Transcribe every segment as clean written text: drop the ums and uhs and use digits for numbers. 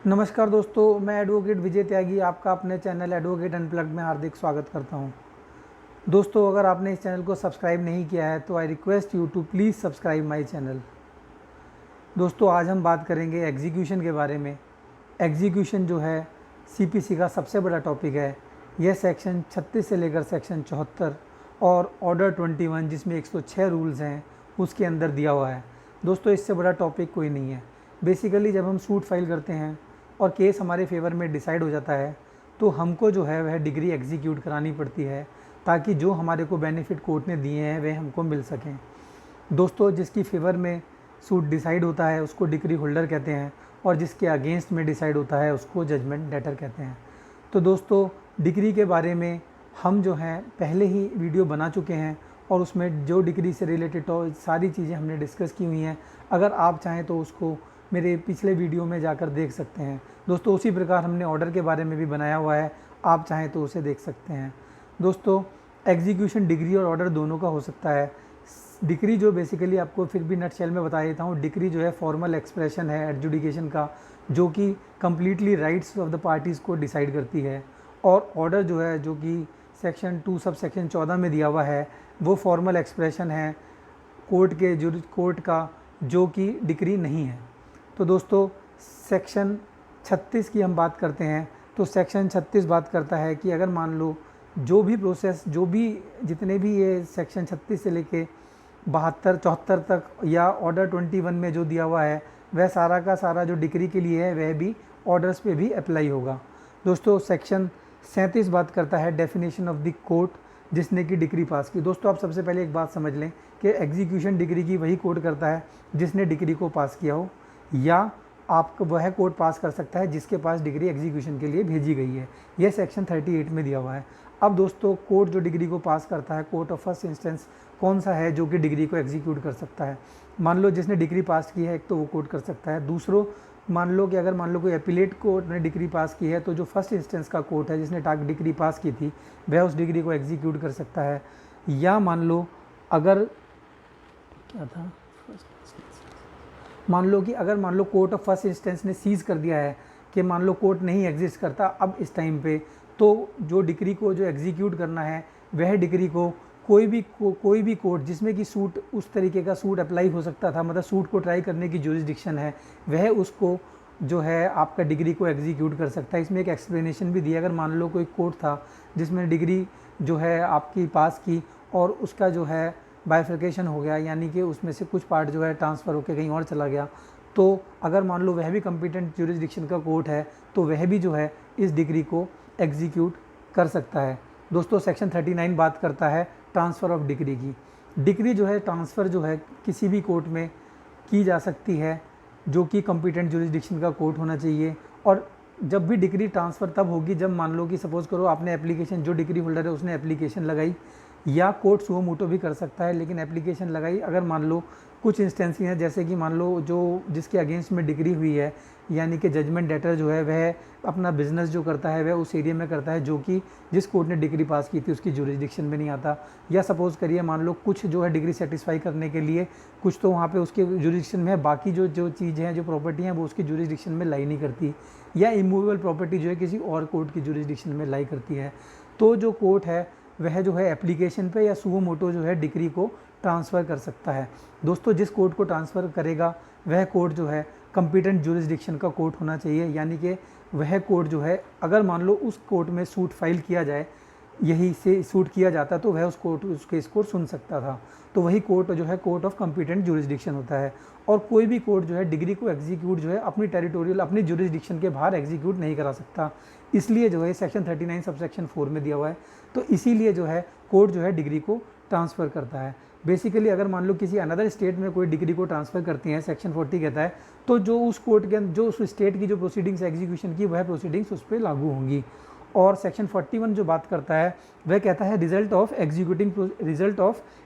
नमस्कार दोस्तों, मैं एडवोकेट विजय त्यागी आपका अपने चैनल एडवोकेट अनप्लग्ड में हार्दिक स्वागत करता हूं। दोस्तों, अगर आपने इस चैनल को सब्सक्राइब नहीं किया है तो I request you to please subscribe my channel. दोस्तों, आज हम बात करेंगे एग्जीक्यूशन के बारे में। एग्जीक्यूशन जो है सीपीसी का सबसे बड़ा टॉपिक है। यह सेक्शन 36 से लेकर सेक्शन 74 और ऑर्डर 21 जिसमें 106 रूल्स हैं उसके अंदर दिया हुआ है। दोस्तों, इससे बड़ा टॉपिक कोई नहीं है। बेसिकली जब हम सूट फाइल करते हैं और केस हमारे फेवर में डिसाइड हो जाता है तो हमको जो है वह डिग्री एग्जीक्यूट करानी पड़ती है ताकि जो हमारे को बेनिफिट कोर्ट ने दिए हैं वे हमको मिल सकें। दोस्तों, जिसकी फेवर में सूट डिसाइड होता है उसको डिग्री होल्डर कहते हैं और जिसके अगेंस्ट में डिसाइड होता है उसको जजमेंट डेटर कहते हैं। तो दोस्तों, डिग्री के बारे में हम जो हैं पहले ही वीडियो बना चुके हैं और उसमें जो डिग्री से रिलेटेड सारी चीज़ें हमने डिस्कस की हुई हैं। अगर आप चाहें तो उसको मेरे पिछले वीडियो में जाकर देख सकते हैं। दोस्तों, उसी प्रकार हमने ऑर्डर के बारे में भी बनाया हुआ है, आप चाहें तो उसे देख सकते हैं। दोस्तों, एग्जीक्यूशन डिग्री और ऑर्डर दोनों का हो सकता है। डिग्री जो बेसिकली आपको फिर भी नटशेल में बता देता हूँ, डिग्री जो है फॉर्मल एक्सप्रेशन है एडजुडिकेशन का, जो कि completely rights of the parties को डिसाइड करती है। और ऑर्डर जो है, जो कि सेक्शन 2 सब सेक्शन 14 में दिया हुआ है, वो फॉर्मल एक्सप्रेशन है कोर्ट का, जो कि डिग्री नहीं है। तो दोस्तों, सेक्शन 36 की हम बात करते हैं तो सेक्शन 36 बात करता है कि अगर मान लो जो भी प्रोसेस जितने भी ये सेक्शन 36 से लेके 72-74 तक या ऑर्डर 21 में जो दिया हुआ है वह सारा का सारा जो डिग्री के लिए है वह भी ऑर्डर्स पे भी अप्लाई होगा। दोस्तों, सेक्शन 37 बात करता है डेफिनेशन ऑफ द कोर्ट जिसने की डिग्री पास की। दोस्तों, आप सबसे पहले एक बात समझ लें कि एग्जीक्यूशन डिग्री की वही कोर्ट करता है जिसने डिग्री को पास किया हो, या आपको वह कोर्ट पास कर सकता है जिसके पास डिग्री एग्जीक्यूशन के लिए भेजी गई है। यह सेक्शन 38 में दिया हुआ है। अब दोस्तों, कोर्ट जो डिग्री को पास करता है, कोर्ट ऑफ फर्स्ट इंस्टेंस कौन सा है जो कि डिग्री को एग्जीक्यूट कर सकता है? मान लो जिसने डिग्री पास की है, एक तो वो कोर्ट कर सकता है। दूसरों, मान लो कि अगर मान लो कोई अपीलेट कोर्ट ने डिग्री पास की है तो जो फर्स्ट इंस्टेंस का कोर्ट है जिसने डिग्री पास की थी वह उस डिग्री को एग्जीक्यूट कर सकता है। या मान लो अगर क्या था मान लो कि अगर मान लो कोर्ट ऑफ फर्स्ट इंस्टेंस ने सीज़ कर दिया है कि मान लो कोर्ट नहीं एग्जिस्ट करता अब इस टाइम पे, तो जो डिग्री को जो एग्जीक्यूट करना है वह डिग्री को कोई भी कोर्ट जिसमें कि सूट उस तरीके का सूट अप्लाई हो सकता था, मतलब सूट को ट्राई करने की जुरिस्डिक्शन है, वह उसको जो है आपका डिग्री को एग्जीक्यूट कर सकता है। इसमें एक एक्सप्लेनेशन भी दिया। अगर मान लो कोई कोर्ट था जिसमें डिग्री जो है आपकी पास की और उसका जो है बाइफर्केशन हो गया, यानी कि उसमें से कुछ पार्ट जो है ट्रांसफ़र होकर कहीं और चला गया, तो अगर मान लो वह भी कॉम्पिटेंट ज्यूरिसडिक्शन का कोर्ट है तो वह भी जो है इस डिग्री को एग्जीक्यूट कर सकता है। दोस्तों, सेक्शन 39 बात करता है ट्रांसफ़र ऑफ डिग्री की। डिग्री जो है ट्रांसफ़र जो है किसी भी कोर्ट में की जा सकती है जो कि कॉम्पिटेंट ज्यूरिसडिक्शन का कोर्ट होना चाहिए। और जब भी डिग्री ट्रांसफ़र तब होगी जब मान लो कि सपोज़ करो आपने एप्लीकेशन, जो डिग्री होल्डर है उसने एप्लीकेशन लगाई, या कोर्ट सुओ मोटो भी कर सकता है, लेकिन एप्लीकेशन लगाई। अगर मान लो कुछ इंस्टेंस हैं जैसे कि मान लो जो जिसके अगेंस्ट में डिग्री हुई है, यानी कि जजमेंट डेटर जो है वह अपना बिजनेस जो करता है वह उस एरिया में करता है जो कि जिस कोर्ट ने डिग्री पास की थी उसकी जुरिसडिक्शन में नहीं आता। या सपोज़ करिए मान लो कुछ जो है डिग्री सेटिस्फाई करने के लिए कुछ तो वहाँ पे उसके जुरिसडिक्शन में है, बाकी जो चीज़ें हैं, जो प्रॉपर्टी हैं वो उसकी जुरिसडिक्शन में लाई नहीं करती, या इमूवेबल प्रॉपर्टी जो है किसी और कोर्ट की जुरिसडिक्शन में लाई करती है। तो जो कोर्ट है वह जो है एप्लीकेशन पे या सुओ मोटो जो है डिग्री को ट्रांसफ़र कर सकता है। दोस्तों, जिस कोर्ट को ट्रांसफ़र करेगा वह कोर्ट जो है कॉम्पिटेंट ज्यूरिसडिक्शन का कोर्ट होना चाहिए, यानी कि वह कोर्ट जो है अगर मान लो उस कोर्ट में सूट फाइल किया जाए, यही से सूट किया जाता तो वह उस केस को सुन सकता था। तो वही कोर्ट जो है कोर्ट ऑफ कॉम्पिटेंट ज्यूरिसडिक्शन होता है। और कोई भी कोर्ट जो है डिग्री को एग्जीक्यूट जो है अपनी टेरिटोरियल अपनी ज्यूरिसडिक्शन के बाहर एग्जीक्यूट नहीं करा सकता, इसलिए जो है सेक्शन 39 सब सेक्शन 4 में दिया हुआ है। तो इसीलिए जो है कोर्ट जो है डिग्री को ट्रांसफ़र करता है। बेसिकली अगर मान लो किसी अनदर स्टेट में कोई डिग्री को ट्रांसफ़र करते हैं, सेक्शन 40 कहता है, तो जो उस कोर्ट के जो उस स्टेट की जो प्रोसीडिंग्स एग्जीक्यूशन की वह प्रोसीडिंग्स उस पर लागू होंगी। और सेक्शन 41 जो बात करता है वह कहता है result of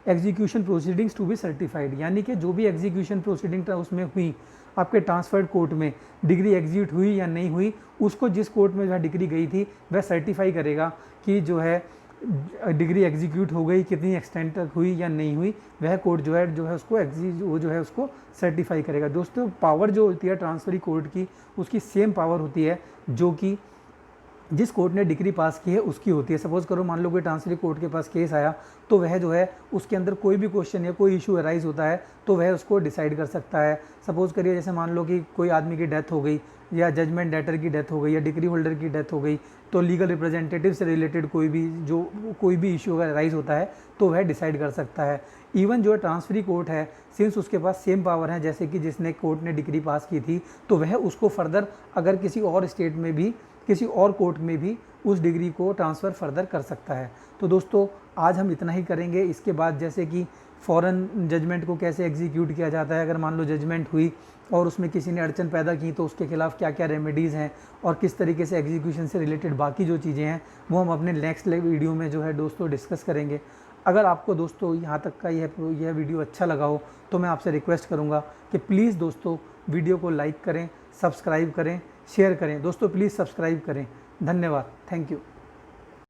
execution proceedings to be certified, यानी कि जो भी एग्जीक्यूशन प्रोसीडिंग उसमें हुई आपके ट्रांसफर्ड कोर्ट में, डिग्री एग्जीक्यूट हुई या नहीं हुई, उसको जिस कोर्ट में जो है डिग्री गई थी वह सर्टिफाई करेगा कि जो है डिग्री एग्जीक्यूट हो गई, कितनी एक्सटेंट तक हुई या नहीं हुई, वह कोर्ट जो है उसको वो जो है उसको सर्टिफाई करेगा। दोस्तों पावर जो होती है ट्रांसफरी कोर्ट की, उसकी सेम पावर होती है जो कि जिस कोर्ट ने डिग्री पास की है उसकी होती है। सपोज़ करो मान लो कोई ट्रांसफरी कोर्ट के पास केस आया, तो वह जो है उसके अंदर कोई भी क्वेश्चन या कोई इशू अराइज होता है तो वह उसको डिसाइड कर सकता है। सपोज़ करिए जैसे मान लो कि कोई आदमी की डेथ हो गई, या जजमेंट डेटर की डेथ हो गई, या डिग्री होल्डर की डेथ हो गई, तो लीगल रिप्रेजेंटेटिव से रिलेटेड कोई भी इशू अगर राइज होता है तो वह डिसाइड कर सकता है। इवन जो है ट्रांसफरी कोर्ट है, सिंस उसके पास सेम पावर है जैसे कि जिसने कोर्ट ने डिग्री पास की थी, तो वह उसको फर्दर अगर किसी और स्टेट में भी, किसी और कोर्ट में भी उस डिग्री को ट्रांसफ़र फर्दर कर सकता है। तो दोस्तों आज हम इतना ही करेंगे। इसके बाद जैसे कि फ़ॉरेन जजमेंट को कैसे एग्जीक्यूट किया जाता है, अगर मान लो जजमेंट हुई और उसमें किसी ने अड़चन पैदा की तो उसके खिलाफ क्या क्या रेमेडीज़ हैं, और किस तरीके से एग्जीक्यूशन से रिलेटेड बाकी जो चीज़ें हैं वो हम अपने नेक्स्ट वीडियो में जो है दोस्तों डिस्कस करेंगे। अगर आपको दोस्तों यहाँ तक का यह वीडियो अच्छा लगा हो तो मैं आपसे रिक्वेस्ट करूँगा कि प्लीज़ दोस्तों वीडियो को लाइक करें, सब्सक्राइब करें, शेयर करें। दोस्तों प्लीज़ सब्सक्राइब करें। धन्यवाद, थैंक यू।